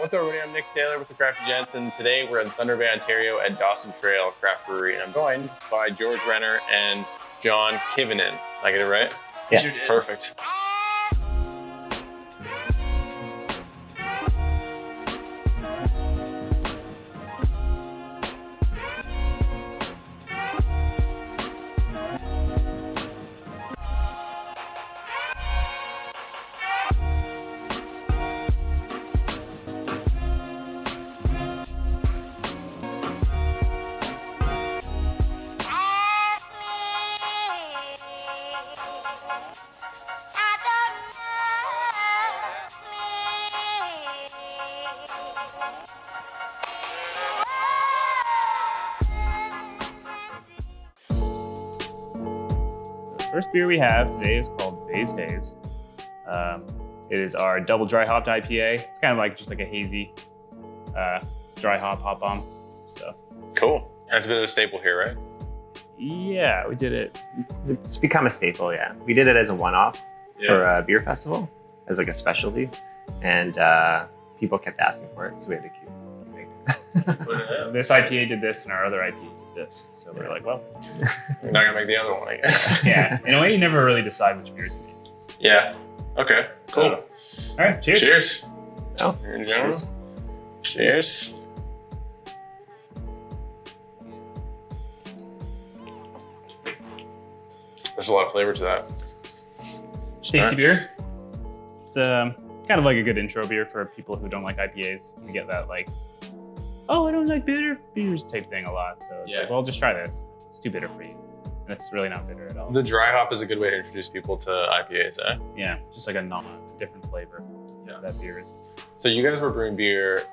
What's up, everybody? I'm Nick Taylor with the Crafty Gents, and today we're in Thunder Bay, Ontario at Dawson Trail Craft Brewery, and I'm joined by George Renner and John Kivinen. Did I get it right? Yes. Perfect. The first beer we have today is called Haze. It is our double dry hopped IPA. It's kind of like just like a hazy dry hop bomb. So Cool. That's a bit of a staple here, right? yeah, we did it. It's become a staple, yeah. We did it as a one-off for a beer festival, as like a specialty, and people kept asking for it, so we had to keep making it. This IPA did this, and our other IPA did this. So we're like, well, We're not gonna make the other one, I guess. yeah. In a way, you never really decide which beers you need. Yeah. Okay. Cool. All right, cheers. Cheers. Oh, Here you go. Cheers. There's a lot of flavor to that. Tasty Nice. beer. It's kind of like a good intro beer for people who don't like IPAs. We get that like, oh, I don't like bitter beers type thing a lot. So it's like, well, just try this. It's too bitter for you. And it's really not bitter at all. The dry hop is a good way to introduce people to IPAs, eh? Yeah, just like a different flavor that beer is. So you guys were brewing beer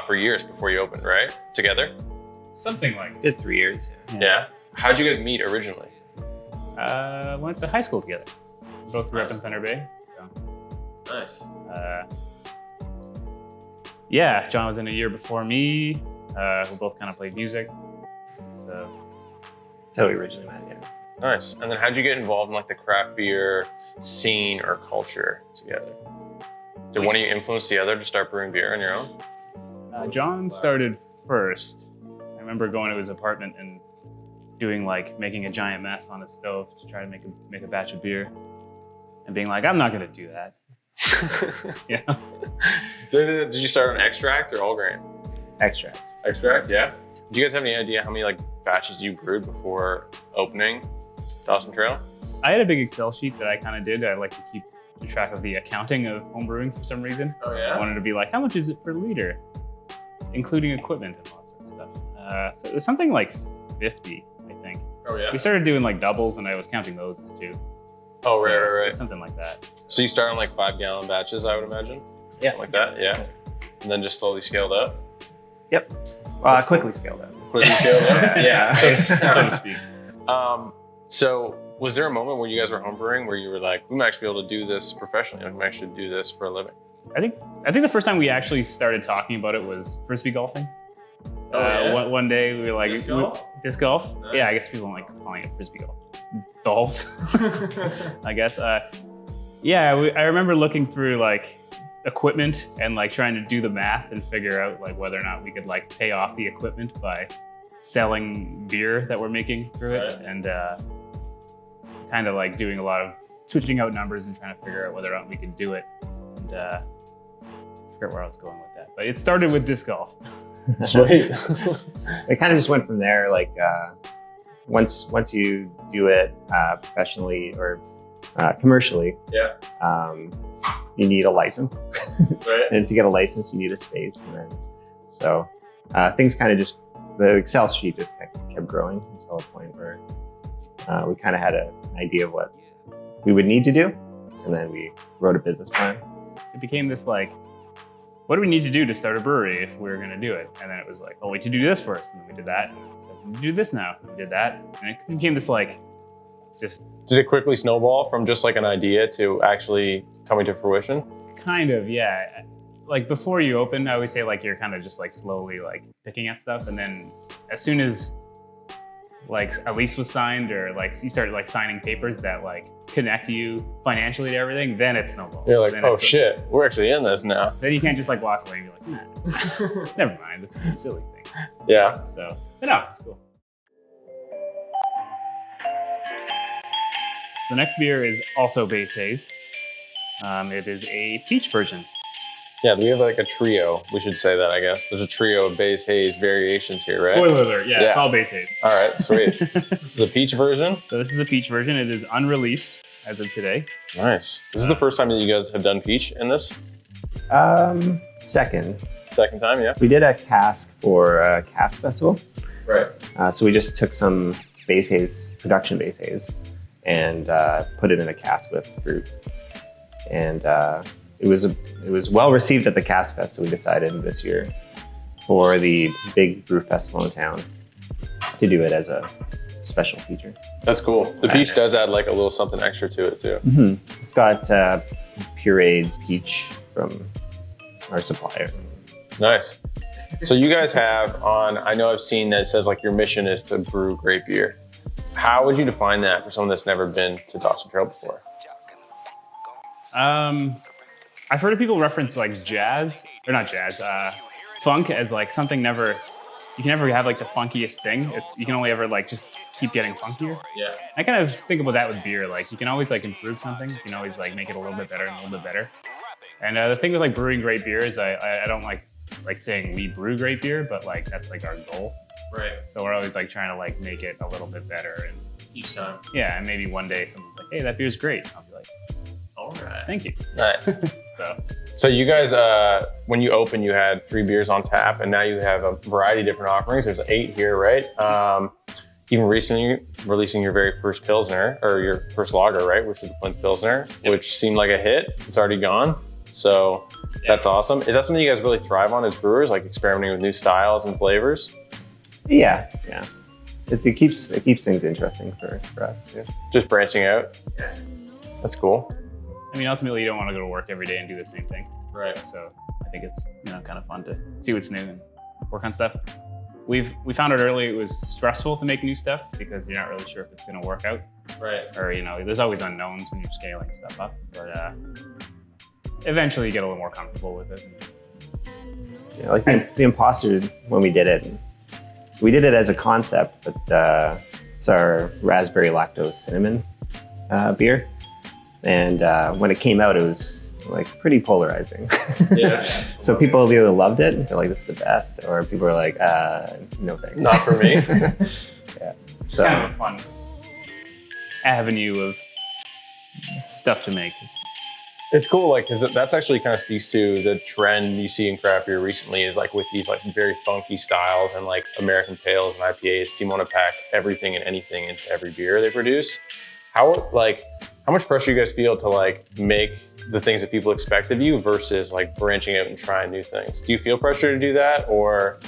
for years before you opened, right? Together? Something like did 3 years. Yeah. How'd you guys meet originally? went to high school together. We both grew up in Thunder Bay. So. Nice. Yeah, John was in a year before me. We both kind of played music. So That's how we originally met, yeah. Nice. And then how'd you get involved in like the craft beer scene or culture together? Did one of you influence the other to start brewing beer on your own? John started first. I remember going to his apartment and making a giant mess on his stove to try to make a batch of beer, and being like, I'm not gonna do that. Yeah. Did you start on extract or all grain? Extract. Extract, yeah. Do you guys have any idea how many like batches you brewed before opening Dawson Trail? I had a big Excel sheet that I kind of did. I like to keep track of the accounting of home brewing for some reason. Oh I yeah. wanted to be like, how much is it per liter, including equipment and lots of stuff. So it was something like 50, I think. Oh yeah. We started doing like doubles, and I was counting those as two. Oh So, right. Something like that. So you started on like 5-gallon batches, I would imagine. Yeah. Something like that. Yeah. And then just slowly scaled up. Yep. Quickly scaled up. Quickly scaled up. Yeah. so to speak. So was there a moment when you guys were homebrewing where you were like, we might actually be able to do this professionally, we might actually do this for a living? I think the first time we actually started talking about it was frisbee golfing. Oh, yeah? One day we were like, Disc golf? Disc golf? Nice. Yeah, I guess people don't like calling it frisbee golf. Golf, I guess. Yeah, I remember looking through like equipment and like trying to do the math and figure out like whether or not we could like pay off the equipment by selling beer that we're making through it, Right. and kind of like doing a lot of switching out numbers and trying to figure out whether or not we could do it. And I forget where I was going with that, but it started with disc golf. Sweet. It kind of just went from there. Like once you do it professionally or commercially, Yeah. You need a license. Right. And to get a license, you need a space. And then, so things kind of just, the Excel sheet just kept growing until a point where we kind of had an idea of what we would need to do. And then we wrote a business plan. It became this like, what do we need to do to start a brewery if we're going to do it? And then it was like, oh, we need to do this first. And then we did that. And then we said, we need to do this now. And we did that. And it became this like, just Did it quickly snowball from just like an idea to actually coming to fruition? kind of, yeah. Like before you open, I always say like you're kind of just like slowly like picking at stuff. And then as soon as like a lease was signed or like you started like signing papers that like connect you financially to everything, then it snowballs. You're like, then oh shit, we're actually in this now. Then you can't just like walk away and be like, nah, never mind, this is a silly thing. Yeah. So, but no, it's cool. The next beer is also base haze. It is a peach version. Yeah, we have like a trio. We should say that, I guess. There's a trio of base haze variations here, right? Spoiler alert, yeah, it's all base haze. All right, sweet. So the peach version? So this is the peach version. It is unreleased as of today. Nice. This is the first time that you guys have done peach in this? Second. Second time, yeah? We did a cask for a cask festival. Right. So we just took some base haze, production base haze, and put it in a cask with fruit. And it was well received at the cask fest, so we decided this year for the big brew festival in town to do it as a special feature. That's cool. The peach does add like a little something extra to it too. Mm-hmm. It's got pureed peach from our supplier. Nice. So you guys have on, I know I've seen that it says like your mission is to brew great beer. How would you define that for someone that's never been to Dawson Trail before? I've heard of people reference like jazz, or not jazz, funk as like something you can never have like the funkiest thing. You can only ever like just keep getting funkier. Yeah. I kind of think about that with beer. Like you can always like improve something. You can always like make it a little bit better and a little bit better. And the thing with like brewing great beer is I don't like saying we brew great beer, but like that's like our goal. Right. So we're always like trying to like make it a little bit better. And each time. Yeah, and maybe one day someone's like, hey, that beer's great. I'll be like, all right. Thank you. Nice. So you guys, when you opened, you had 3 beers on tap, and now you have a variety of different offerings. There's 8 here, right? Even recently releasing your very first Pilsner, or your first lager, right? Which is the Plymouth Pilsner, which seemed like a hit. It's already gone. So that's awesome. Is that something you guys really thrive on as brewers, like experimenting with new styles and flavors? Yeah. It keeps things interesting for us. Yeah. Just branching out? Yeah. That's cool. I mean, ultimately, you don't want to go to work every day and do the same thing. Right. So I think it's kind of fun to see what's new and work on stuff. We found out early it was stressful to make new stuff because you're not really sure if it's going to work out. Right. Or there's always unknowns when you're scaling stuff up. But eventually, you get a little more comfortable with it. Yeah, like the Imposter, when we did it as a concept, but it's our raspberry lactose cinnamon beer. And when it came out, it was like pretty polarizing. Yeah. So people either loved it, they're like, this is the best, or people are like, no thanks. Not for me. Yeah. It's kind of a fun avenue of stuff to make. It's cool, like, because that's actually kind of speaks to the trend you see in craft beer recently is like with these like very funky styles and like American pales and IPAs seem to pack everything and anything into every beer they produce. How much pressure you guys feel to like make the things that people expect of you versus like branching out and trying new things? Do you feel pressure to do that, or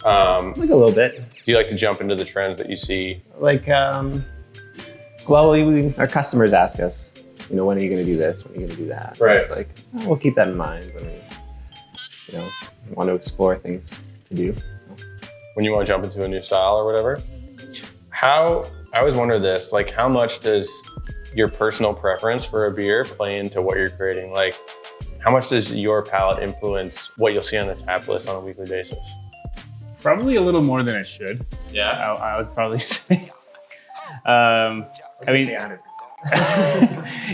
like a little bit? Do you like to jump into the trends that you see? Like, well, our customers ask us, when are you going to do this? When are you going to do that? Right. And it's like, we'll keep that in mind when we, want to explore things to do. When you want to jump into a new style or whatever. I always wonder this, like how much does your personal preference for a beer play into what you're creating? Like how much does your palate influence what you'll see on the tap list on a weekly basis? Probably a little more than it should. Yeah. I would probably say. I mean, say 100%.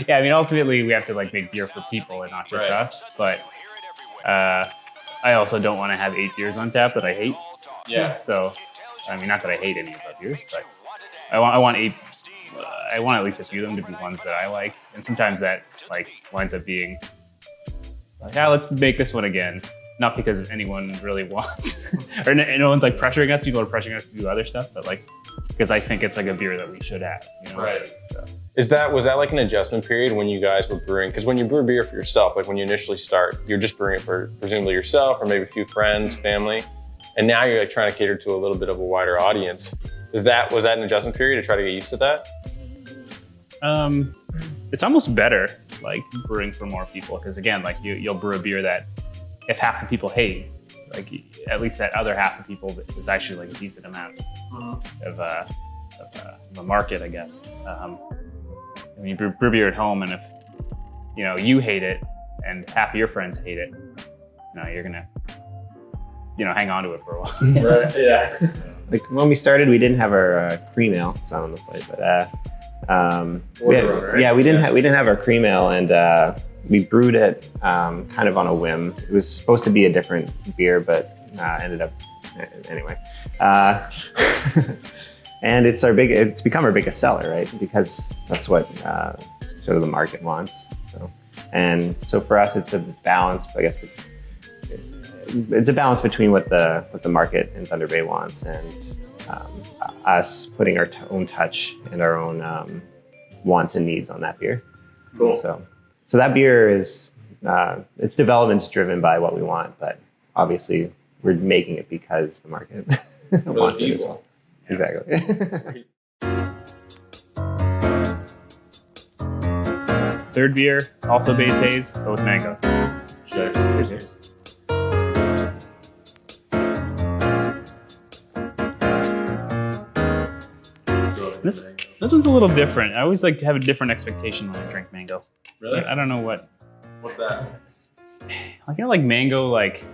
Yeah, I mean, ultimately we have to like make beer for people and not just us. But I also don't want to have 8 beers on tap that I hate. Yeah. So, I mean, not that I hate any of our beers, but I want 8. I want at least a few of them to be ones that I like, and sometimes that like winds up being like, let's make this one again. Not because anyone really wants, or no one's like pressuring us. People are pressuring us to do other stuff, but like because I think it's like a beer that we should have. Right. So. Was that like an adjustment period when you guys were brewing? Because when you brew beer for yourself, like when you initially start, you're just brewing it for presumably yourself or maybe a few friends, family, and now you're like trying to cater to a little bit of a wider audience. Was that an adjustment period to try to get used to that? It's almost better like brewing for more people because again, like you'll brew a beer that if half the people hate, like at least that other half of people is actually like a decent amount of the market, I guess. When you brew beer at home, and if you hate it and half of your friends hate it, you're gonna hang on to it for a while. Right. Yeah. Like when we started, we didn't have our cream ale. It's not on the plate, but we didn't have our cream ale, and we brewed it kind of on a whim. It was supposed to be a different beer, but ended up anyway. And it's become our biggest seller, right? Because that's what sort of the market wants. So for us, it's a balance, I guess. It's a balance between what the market in Thunder Bay wants and us putting our own touch and our own wants and needs on that beer. Cool. So that beer is its development's driven by what we want, but obviously we're making it because the market wants it as well. Exactly. Third beer, also base haze, but with mango. Cheers. This one's a little different. I always like to have a different expectation when I drink mango. Really? I don't know what. What's that? Like mango, like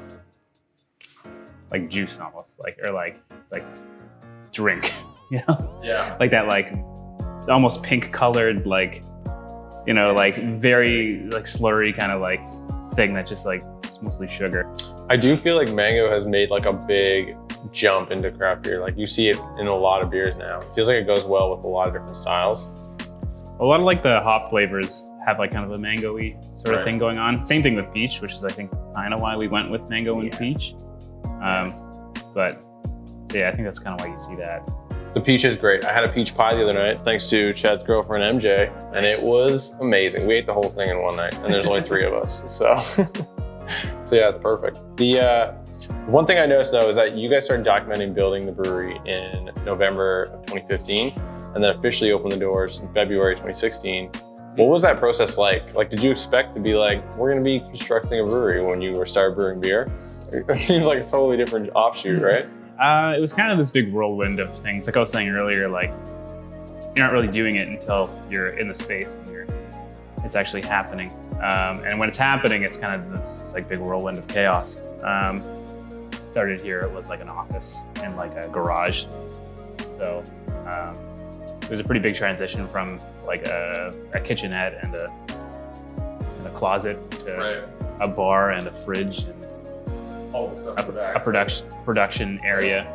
juice almost, or like drink, Yeah. like that, like almost pink colored, like very like slurry kind of like thing that just like it's mostly sugar. I do feel like mango has made like a big jump into craft beer. Like you see it in a lot of beers now. It feels like it goes well with a lot of different styles. A lot of like the hop flavors have like kind of a mango-y sort of Right. thing going on. Same thing with peach, which is I think kind of why we went with mango and peach. But yeah, I think that's kind of why you see that. The peach is great. I had a peach pie the other night, thanks to Chad's girlfriend, MJ, and it was amazing. We ate the whole thing in one night, and there's only 3 of us, so yeah, it's perfect. The one thing I noticed though is that you guys started documenting building the brewery in November of 2015, and then officially opened the doors in February 2016. What was that process like? Like, did you expect to be like, we're gonna be constructing a brewery when you started brewing beer? It seems like a totally different offshoot, right? It was kind of this big whirlwind of things. Like I was saying earlier, like you're not really doing it until you're in the space and it's actually happening. And when it's happening, it's kind of this like big whirlwind of chaos. Started here, it was like an office and like a garage. So it was a pretty big transition from like a kitchenette and a closet to a bar and a fridge and All the stuff a production area.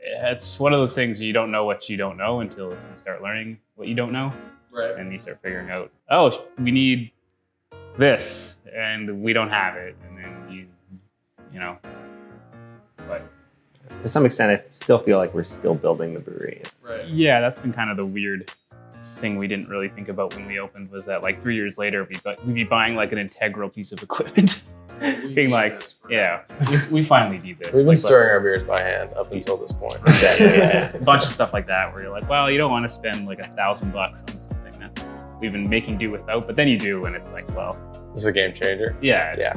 It's one of those things you don't know what you don't know until you start learning what you don't know. Right. And you start figuring out, oh, we need this and we don't have it. And then but To some extent, I still feel like we're still building the brewery. Right. yeah, that's been kind of the weird thing we didn't really think about when we opened, was that like 3 years later, we'd be buying like an integral piece of equipment. Being like, yeah, we finally need this. We've been Like, stirring our beers by hand up until this point. a bunch of stuff like that where you're like, well, you don't want to spend like $1,000 on something that we've been making do without, but then you do, and it's like, well, This is a game changer. yeah. Yeah.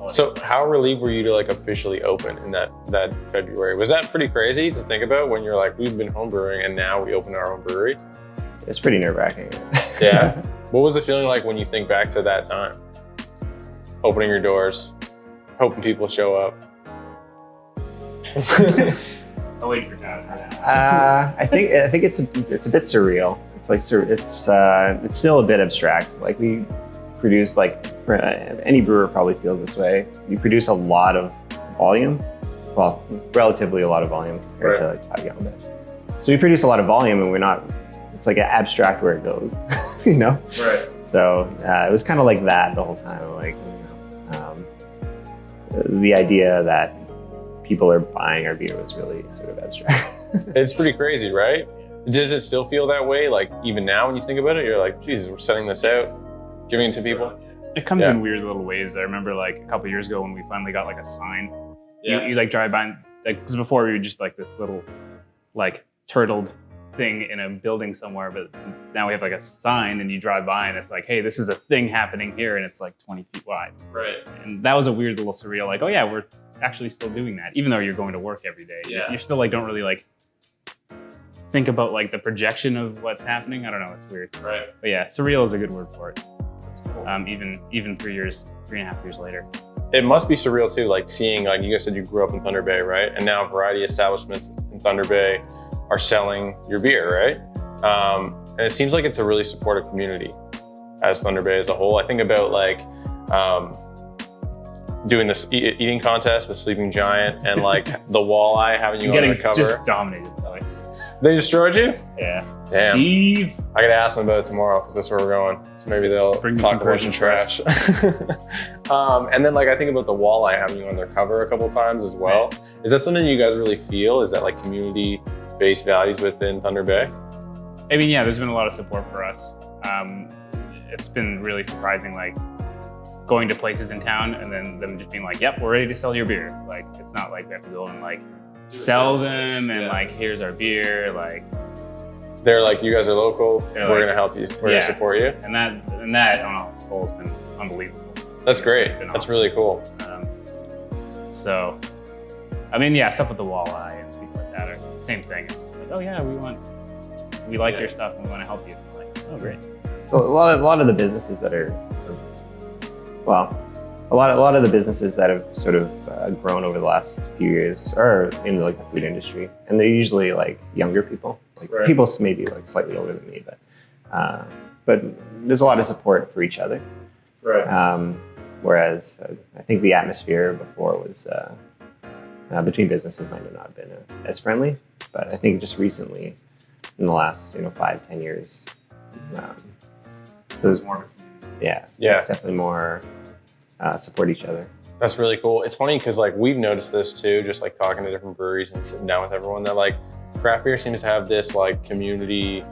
So how relieved were you to like officially open in that February? Was that pretty crazy to think about when you're like, we've been homebrewing and now we open our own brewery? It's pretty nerve-wracking. Yeah. What was the feeling like when you think back to that time? Opening your doors, hoping people show up. I'll wait for that. I think it's a bit surreal. It's like it's still a bit abstract. Like we produce, like for any brewer probably feels this way. You produce a lot of volume, well, relatively a lot of volume compared to like 5 gallon batch. So we produce a lot of volume, and we're not. It's like abstract where it goes, you know. Right. So it was kind of like that the whole time. Like the idea that people are buying our beer was really sort of abstract. It's pretty crazy, right? Does it still feel that way? Like even now when you think about it, you're like, Jesus, we're sending this out, giving it to people? It comes in weird little waves. I remember like a couple years ago when we finally got like a sign. You like drive by, like, because before we were just like this little like turtled thing in a building somewhere, but now we have like a sign and you drive by and it's like, hey, this is a thing happening here, and it's like 20 feet wide. Right. And that was a weird little surreal, like, oh yeah, we're actually still doing that, even though you're going to work every day. Yeah. You're still like, don't really like think about like the projection of what's happening. I don't know, it's weird. Right. But yeah, surreal is a good word for it. That's cool. Even 3.5 years later. It must be surreal too, like seeing, like you guys said you grew up in Thunder Bay, right? And now a variety of establishments in Thunder Bay are selling your beer, right? And it seems like it's a really supportive community as Thunder Bay as a whole. I think about like doing this eating contest with Sleeping Giant and like the walleye having you on the cover. Just dominated, really. They destroyed you? Yeah. Damn. Steve. I gotta ask them about it tomorrow because that's where we're going. So maybe they'll Bring me talk some about some trash. And then like I think about the walleye having you on their cover a couple times as well. Right. Is that something you guys really feel? Is that like community-based values within Thunder Bay? I mean, yeah, there's been a lot of support for us. It's been really surprising, like going to places in town and then them just being like, yep, we're ready to sell your beer. Like, it's not like we have to go and like sell them and like, here's our beer. Like, they're like, you guys are local, we're like, gonna help you, we're gonna support you. And that, I don't know, its whole has been unbelievable. That's great. That's awesome. really cool. So, I mean, yeah, stuff with the walleye and people like that are the same thing. It's just like, oh yeah, we like your stuff and we want to help you. I'm like, oh great. So a lot of the businesses that are, well, a lot of the businesses that have sort of grown over the last few years are in like the food industry, and they're usually like younger people, like people maybe like slightly older than me, but there's a lot of support for each other. Right. Whereas I think the atmosphere before was between businesses might have not been as friendly, but I think just recently, in the last 5-10 years, there's more. Yeah. It's definitely more support each other. That's really cool. It's funny because like we've noticed this too, just like talking to different breweries and sitting down with everyone, that like craft beer seems to have this like community,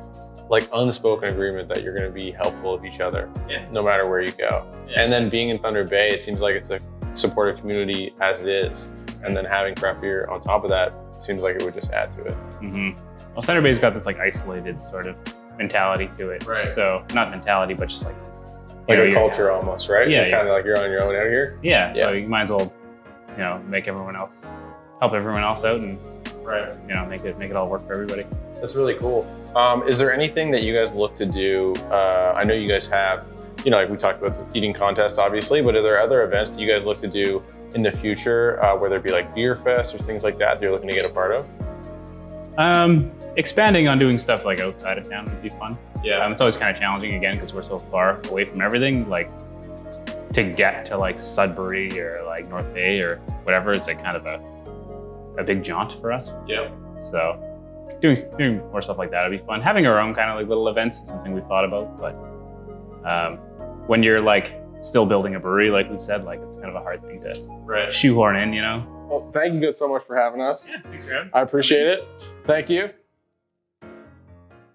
like unspoken agreement that you're going to be helpful of each other, no matter where you go. And then being in Thunder Bay, it seems like it's a supportive community as it is. And then having craft beer on top of that seems like it would just add to it. Mm-hmm. Well, Thunder Bay's got this like isolated sort of mentality to it. Right. So not mentality, but just like a culture almost, right? Yeah. Kind of like you're on your own out here. Yeah. So you might as well, make everyone else, help everyone else out, and make it all work for everybody. That's really cool. Is there anything that you guys look to do? I know you guys have, like we talked about the eating contest, obviously, but are there other events that you guys look to do in the future, whether it be like beer fest or things like that you're looking to get a part of? Expanding on doing stuff like outside of town would be fun. Yeah. It's always kind of challenging again because we're so far away from everything. Like to get to like Sudbury or like North Bay or whatever, it's like kind of a big jaunt for us. Yeah. So doing more stuff like that would be fun. Having our own kind of like little events is something we've thought about, but when you're like still building a brewery, like we've said, like it's kind of a hard thing to shoehorn in, Well, thank you guys so much for having us. Yeah, thanks for having me. I appreciate it. Thank you.